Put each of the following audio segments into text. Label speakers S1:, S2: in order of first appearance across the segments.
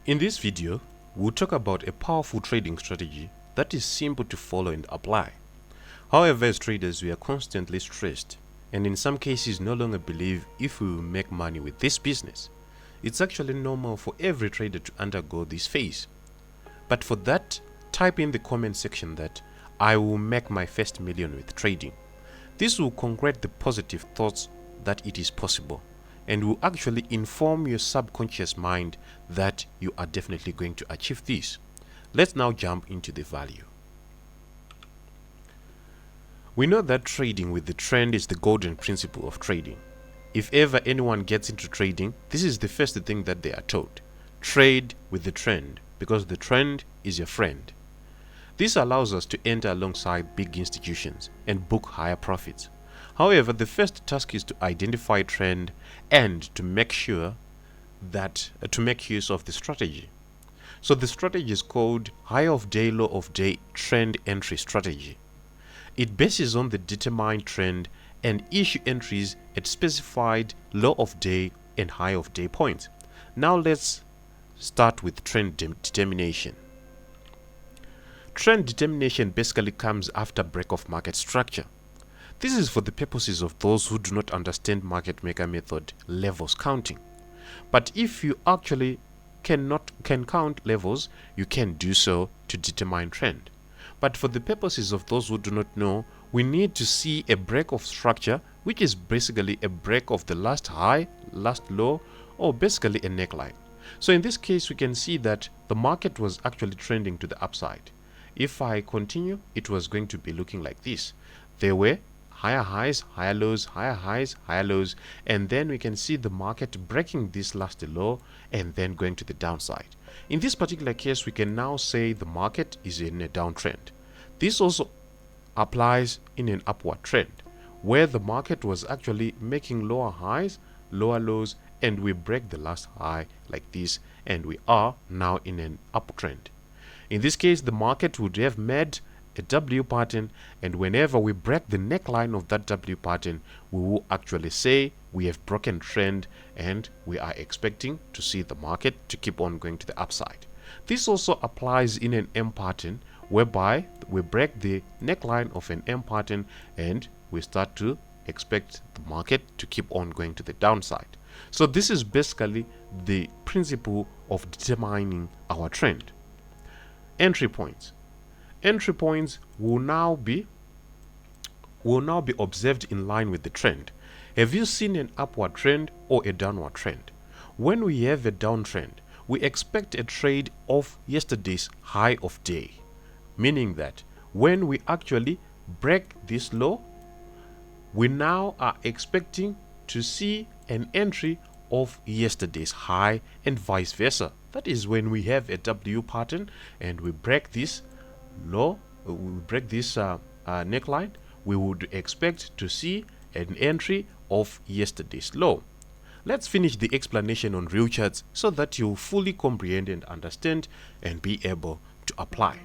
S1: In this video, we'll talk about a powerful trading strategy that is simple to follow and apply. However, as traders, we are constantly stressed and in some cases no longer believe if we will make money with this business. It's actually normal for every trader to undergo this phase. But for that, type in the comment section that I will make my first million with trading. This will concrete the positive thoughts that it is possible and will actually inform your subconscious mind that you are definitely going to achieve this. Let's now jump into the value. We know that trading with the trend is the golden principle of trading. If ever anyone gets into trading, this is the first thing that they are taught. Trade with the trend, because the trend is your friend. This allows us to enter alongside big institutions and book higher profits. However, the first task is to identify trend and to make use of the strategy. So the strategy is called high of day, low of day trend entry strategy. It bases on the determined trend and issue entries at specified low of day and high of day points. Now let's start with trend determination. Trend determination basically comes after break of market structure. This is for the purposes of those who do not understand market maker method levels counting. But if you actually can count levels, you can do so to determine trend. But for the purposes of those who do not know, we need to see a break of structure, which is basically a break of the last high, last low, or basically a neckline. So in this case, we can see that the market was actually trending to the upside. If I continue, it was going to be looking like this. There were higher highs, higher lows, higher highs, higher lows, and then we can see the market breaking this last low and then going to the downside. In this particular case, we can now say the market is in a downtrend. This also applies in an upward trend, where the market was actually making lower highs, lower lows, and we break the last high like this, and we are now in an uptrend. In this case, the market would have made a W pattern, and whenever we break the neckline of that W pattern, we will actually say we have broken trend and we are expecting to see the market to keep on going to the upside. This also applies in an M pattern, whereby we break the neckline of an M pattern and we start to expect the market to keep on going to the downside. So this is basically the principle of determining our trend. Entry points. Entry points will now be observed in line with the trend. Have you seen an upward trend or a downward trend? When we have a downtrend, we expect a trade of yesterday's high of day, meaning that when we actually break this low, we now are expecting to see an entry of yesterday's high and vice versa. That is when we have a W pattern and we break this low, we break this neckline, we would expect to see an entry of yesterday's low. Let's finish the explanation on real charts so that you fully comprehend and understand and be able to apply.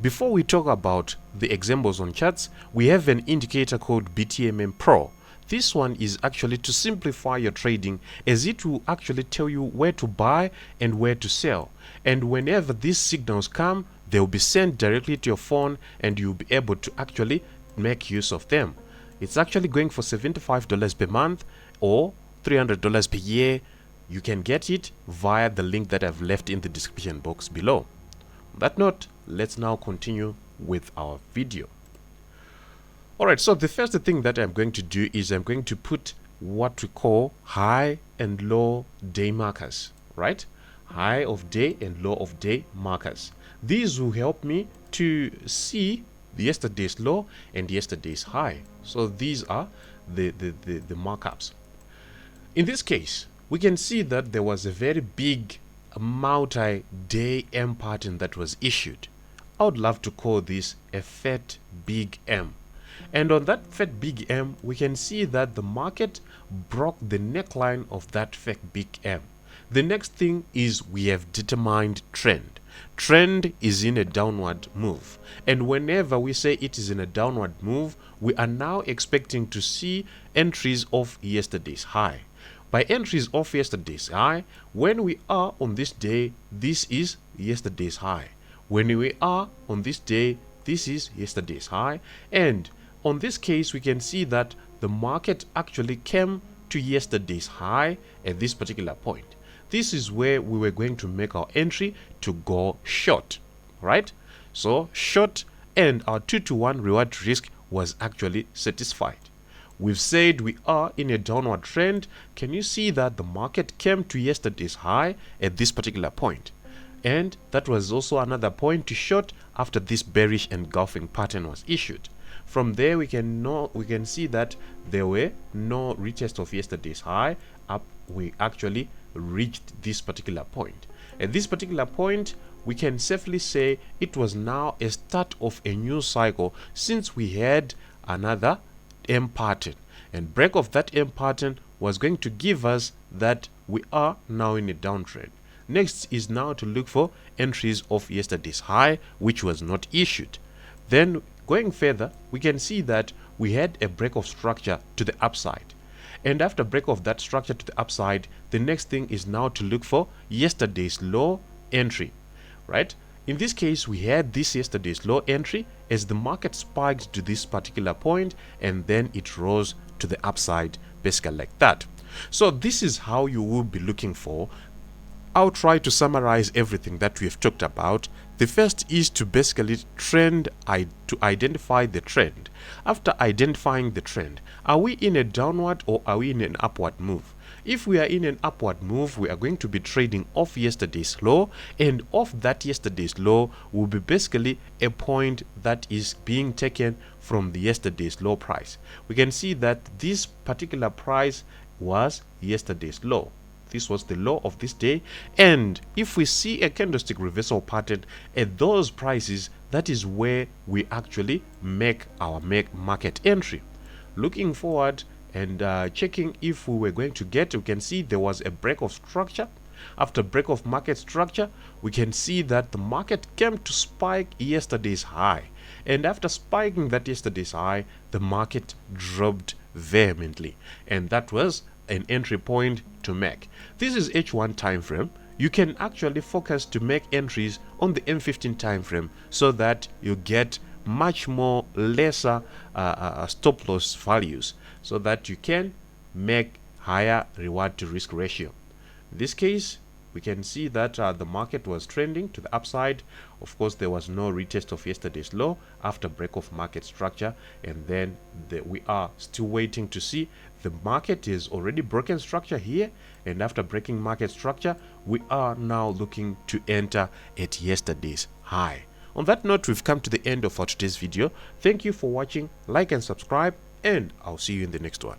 S1: Before we talk about the examples on charts, we have an indicator called BTMM Pro. This one is actually to simplify your trading, as it will actually tell you where to buy and where to sell. And whenever these signals come, they will be sent directly to your phone and you'll be able to actually make use of them. It's actually going for $75 per month or $300 per year. You can get it via the link that I've left in the description box below. On that note, let's now continue with our video. Alright, so the first thing that I'm going to do is I'm going to put what we call high and low day markers, right? High of day and low of day markers. These will help me to see yesterday's low and yesterday's high. So these are the markups. In this case, we can see that there was a very big multi-day M pattern that was issued. I would love to call this a fat big M. And on that fat big M, we can see that the market broke the neckline of that fat big M. The next thing is we have determined trend. Trend is in a downward move, and whenever we say it is in a downward move, we are now expecting to see entries of yesterday's high. By entries of yesterday's high, when we are on this day, this is yesterday's high. When we are on this day, this is yesterday's high. And on this case, we can see that the market actually came to yesterday's high at this particular point. This is where we were going to make our entry to go short, right? So short, and our 2-to-1 reward risk was actually satisfied. We've said we are in a downward trend. Can you see that the market came to yesterday's high at this particular point? And that was also another point to short after this bearish engulfing pattern was issued. From there, we can see that there were no retest of yesterday's high. We actually reached this particular point. At this particular point, we can safely say it was now a start of a new cycle, since we had another M pattern, and break of that M pattern was going to give us that we are now in a downtrend. Next is now to look for entries of yesterday's high, which was not issued. Then going further, we can see that we had a break of structure to the upside. And after break of that structure to the upside, the next thing is now to look for yesterday's low entry, right? In this case, we had this yesterday's low entry as the market spiked to this particular point, and then it rose to the upside, basically like that. So this is how you will be looking for. I'll try to summarize everything that we've talked about. The first is to basically to identify the trend. After identifying the trend, are we in a downward or are we in an upward move? If we are in an upward move, we are going to be trading off yesterday's low, and off that yesterday's low will be basically a point that is being taken from the yesterday's low price. We can see that this particular price was yesterday's low. This was the low of this day, and if we see a candlestick reversal pattern at those prices, that is where we actually make our market entry. Looking forward and checking if we were going to get, we can see there was a break of structure. After break of market structure, we can see that the market came to spike yesterday's high, and after spiking that yesterday's high, the market dropped vehemently, and that was an entry point to make. This is H1 time frame. You can actually focus to make entries on the M15 time frame so that you get much more lesser stop loss values, so that you can make higher reward to risk ratio. In this case, we can see that the market was trending to the upside. Of course, there was no retest of yesterday's low after break of market structure, and then we are still waiting to see. The market is already broken structure here, and after breaking market structure, we are now looking to enter at yesterday's high. On that note, we've come to the end of our today's video. Thank you for watching. Like and subscribe, and I'll see you in the next one.